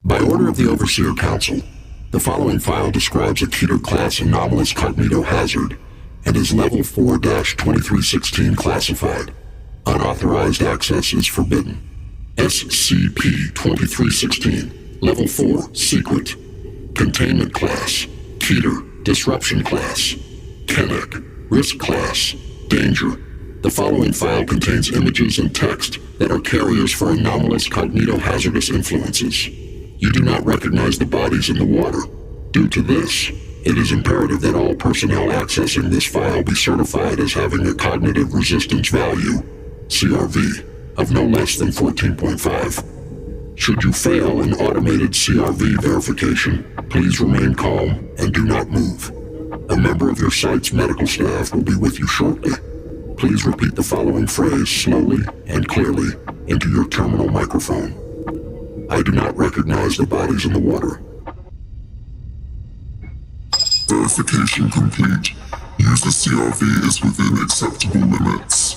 By order of the Overseer Council, the following file describes a Keter-class anomalous cognitohazard and is Level 4-2316 classified. Unauthorized access is forbidden. SCP-2316, Level 4, Secret. Containment Class, Keter, Disruption Class. Kennek, Risk Class, Danger. The following file contains images and text that are carriers for anomalous cognitohazardous influences. You do not recognize the bodies in the water. Due to this, it is imperative that all personnel accessing this file be certified as having a cognitive resistance value, CRV, of no less than 14.5. Should you fail an automated CRV verification, please remain calm and do not move. A member of your site's medical staff will be with you shortly. Please repeat the following phrase slowly and clearly into your terminal microphone. I do not recognize the bodies in the water. Verification complete. User CRV is within acceptable limits.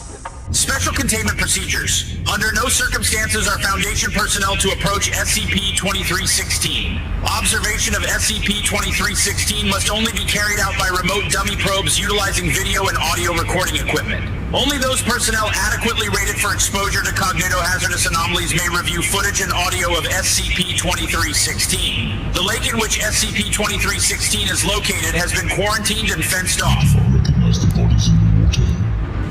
Special containment procedures. Under no circumstances are Foundation personnel to approach SCP-2316. Observation of SCP-2316 must only be carried out by remote dummy probes utilizing video and audio recording equipment. Only those personnel adequately rated for exposure to cognitohazardous anomalies may review footage and audio of SCP-2316. The lake in which SCP-2316 is located has been quarantined and fenced off,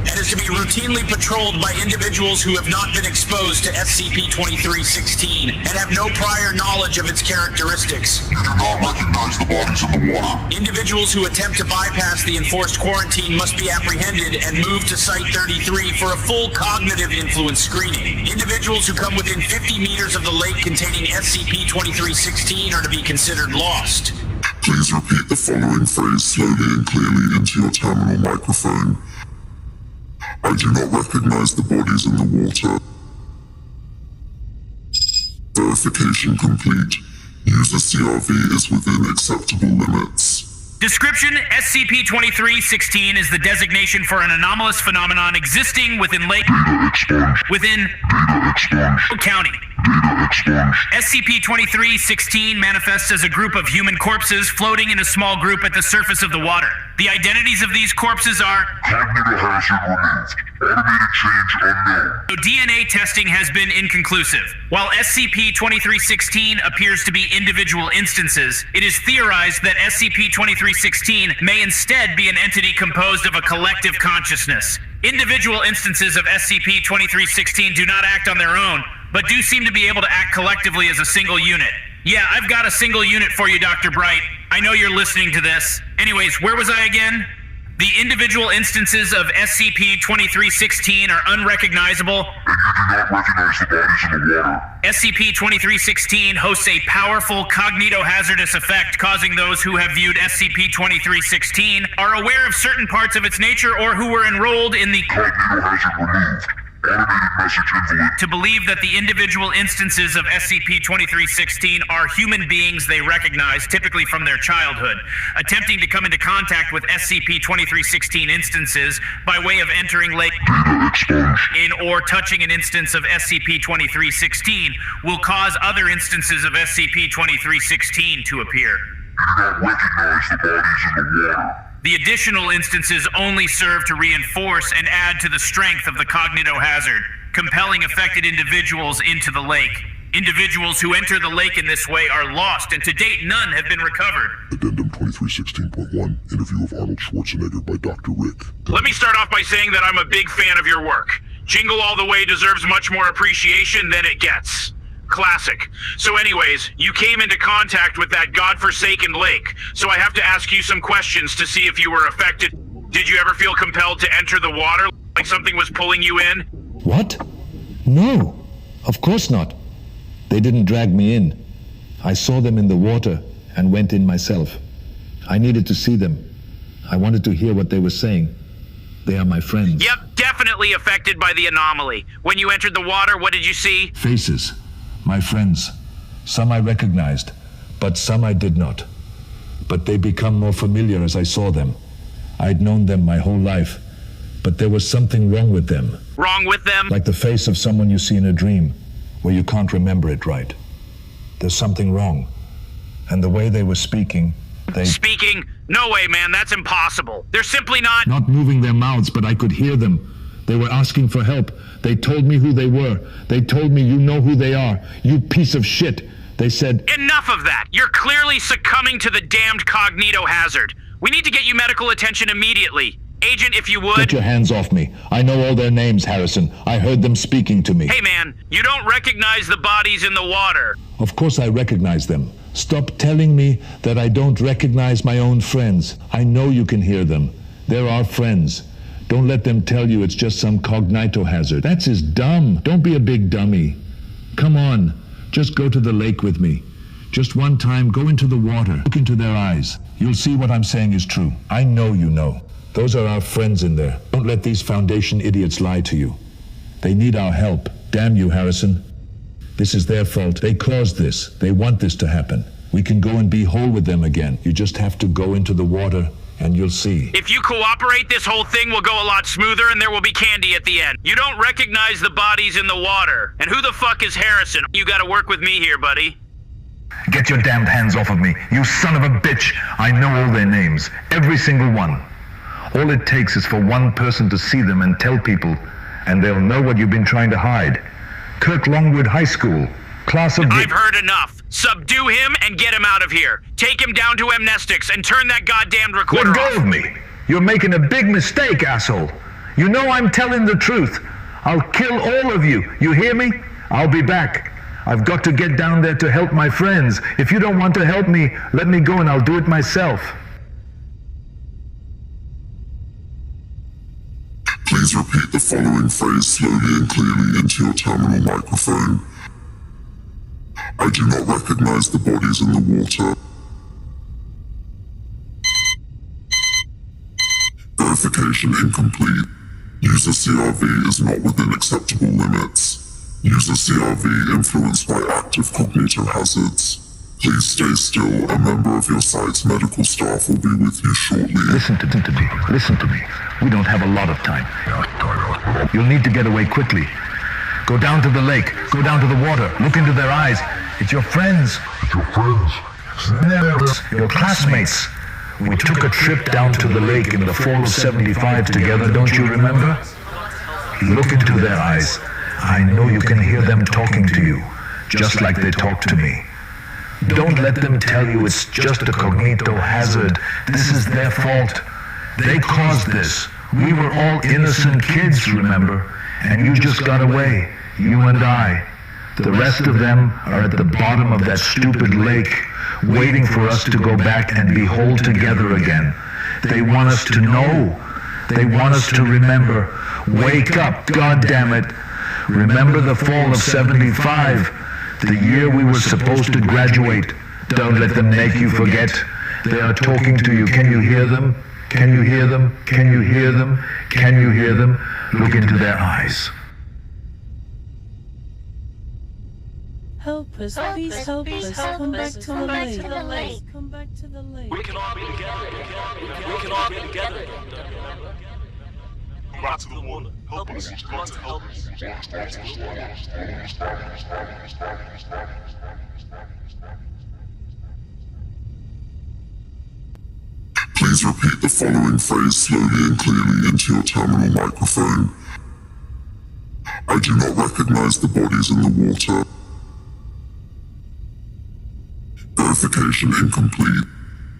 and is to be routinely patrolled by individuals who have not been exposed to SCP-2316 and have no prior knowledge of its characteristics. You do not recognize the bodies in the water. Individuals who attempt to bypass the enforced quarantine must be apprehended and moved to Site-33 for a full cognitive influence screening. Individuals who come within 50 meters of the lake containing SCP-2316 are to be considered lost. Please repeat the following phrase slowly and clearly into your terminal microphone. I do not recognize the bodies in the water. Verification complete. User CRV is within acceptable limits. Description: SCP-2316 is the designation for an anomalous phenomenon existing within Lake... within... County. SCP-2316 manifests as a group of human corpses floating in a small group at the surface of the water. The identities of these corpses are... Cognitohazard removed. Automated change unknown. So DNA testing has been inconclusive. While SCP-2316 appears to be individual instances, it is theorized that SCP-2316 may instead be an entity composed of a collective consciousness. Individual instances of SCP-2316 do not act on their own, but do seem to be able to act collectively as a single unit. Yeah, I've got a single unit for you, Dr. Bright. I know you're listening to this. Anyways, where was I again? The individual instances of SCP-2316 are unrecognizable, And you do not recognize the bodies in the water. SCP-2316 hosts a powerful cognitohazardous effect, causing those who have viewed SCP-2316, are aware of certain parts of its nature, or who were enrolled in the Cognitohazard removed. Automated message envelope. to believe that the individual instances of SCP-2316 are human beings they recognize, typically from their childhood, attempting to come into contact with SCP-2316 instances by way of entering Lake in or touching an instance of SCP-2316 will cause other instances of SCP-2316 to appear. You do not recognize the bodies in the water. The additional instances only serve to reinforce and add to the strength of the cognitohazard, compelling affected individuals into the lake. Individuals who enter the lake in this way are lost, and to date none have been recovered. Addendum 2316.1, interview of Arnold Schwarzenegger by Dr. Rick. Let me start off by saying that I'm a big fan of your work. Jingle All the Way deserves much more appreciation than it gets. Classic. So anyways, you came into contact with that godforsaken lake, so I have to ask you some questions to see if you were affected. Did you ever feel compelled to enter the water, like something was pulling you in? What? No, of course not. They didn't drag me in. I saw them in the water and went in myself. I needed to see them. I wanted to hear what they were saying. They are my friends. Yep, definitely affected by the anomaly. When you entered the water, what did you see? Faces. My friends. Some I recognized, but some I did not. But they become more familiar as I saw them. I'd known them my whole life, but there was something wrong with them. Wrong with them? Like the face of someone you see in a dream, where you can't remember it right. There's something wrong. And the way they were speaking, Speaking? No way, man, that's impossible. They're simply not... Not moving their mouths, but I could hear them. They were asking for help. They told me who they were. They told me, you know who they are. You piece of shit. They said... Enough of that! You're clearly succumbing to the damned cognito hazard. We need to get you medical attention immediately. Agent, if you would... Get your hands off me. I know all their names, Harrison. I heard them speaking to me. Hey, man, you don't recognize the bodies in the water. Of course I recognize them. Stop telling me that I don't recognize my own friends. I know you can hear them. They're our friends. Don't let them tell you it's just some cognito hazard. That's just dumb. Don't be a big dummy. Come on, just go to the lake with me. Just one time, go into the water. Look into their eyes. You'll see what I'm saying is true. I know you know. Those are our friends in there. Don't let these Foundation idiots lie to you. They need our help. Damn you, Harrison. This is their fault. They caused this. They want this to happen. We can go and be whole with them again. You just have to go into the water and you'll see. If you cooperate, this whole thing will go a lot smoother and there will be candy at the end. You don't recognize the bodies in the water. And who the fuck is Harrison? You gotta work with me here, buddy. Get your damned hands off of me, you son of a bitch! I know all their names, every single one. All it takes is for one person to see them and tell people, and they'll know what you've been trying to hide. Kirk Longwood High School, class of... I've heard enough. Subdue him and get him out of here. Take him down to Amnestics and turn that goddamned recorder Let go off. of me! You're making a big mistake, asshole. You know I'm telling the truth. I'll kill all of you. You hear me? I'll be back. I've got to get down there to help my friends. If you don't want to help me, let me go and I'll do it myself. Please repeat the following phrase slowly and clearly into your terminal microphone. I do not recognize the bodies in the water. Verification incomplete. User CRV is not within acceptable limits. User CRV influenced by active cognito hazards. Please stay still. A member of your site's medical staff will be with you shortly. Listen to me. Listen to me. We don't have a lot of time. You'll need to get away quickly. Go down to the lake. Go down to the water. Look into their eyes. It's your friends. Your classmates. We took a trip down to the lake in the fall of '75 together, don't you remember? Look into their eyes. I know you can hear them talking to you, just like they talk to me. Don't let them tell you it's just a cognito hazard. This is their fault. They caused this. We were all innocent kids, remember? And you just got away, you and I. The rest of them are at the bottom of that stupid lake, waiting for us to go back and be whole together again. They want us to know. They want us to remember. Wake up, goddammit. Remember the fall of '75, the year we were supposed to graduate. Don't let them make you forget. They are talking to you. Can you hear them? Can you hear them? Can you hear them? Can you hear them? Look into their eyes. Help us, please help us. Come back to the lake. Come back to the lake. We can all be together. We can all be together. Come back to the water. Help us. Just want to help us. Please repeat the following phrase slowly and clearly into your terminal microphone. I do not recognize the bodies in the water. Verification incomplete.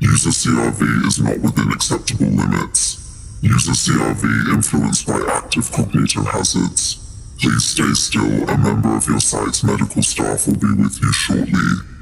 User CRV is not within acceptable limits. User CRV influenced by active cognito hazards. Please stay still. A member of your site's medical staff will be with you shortly.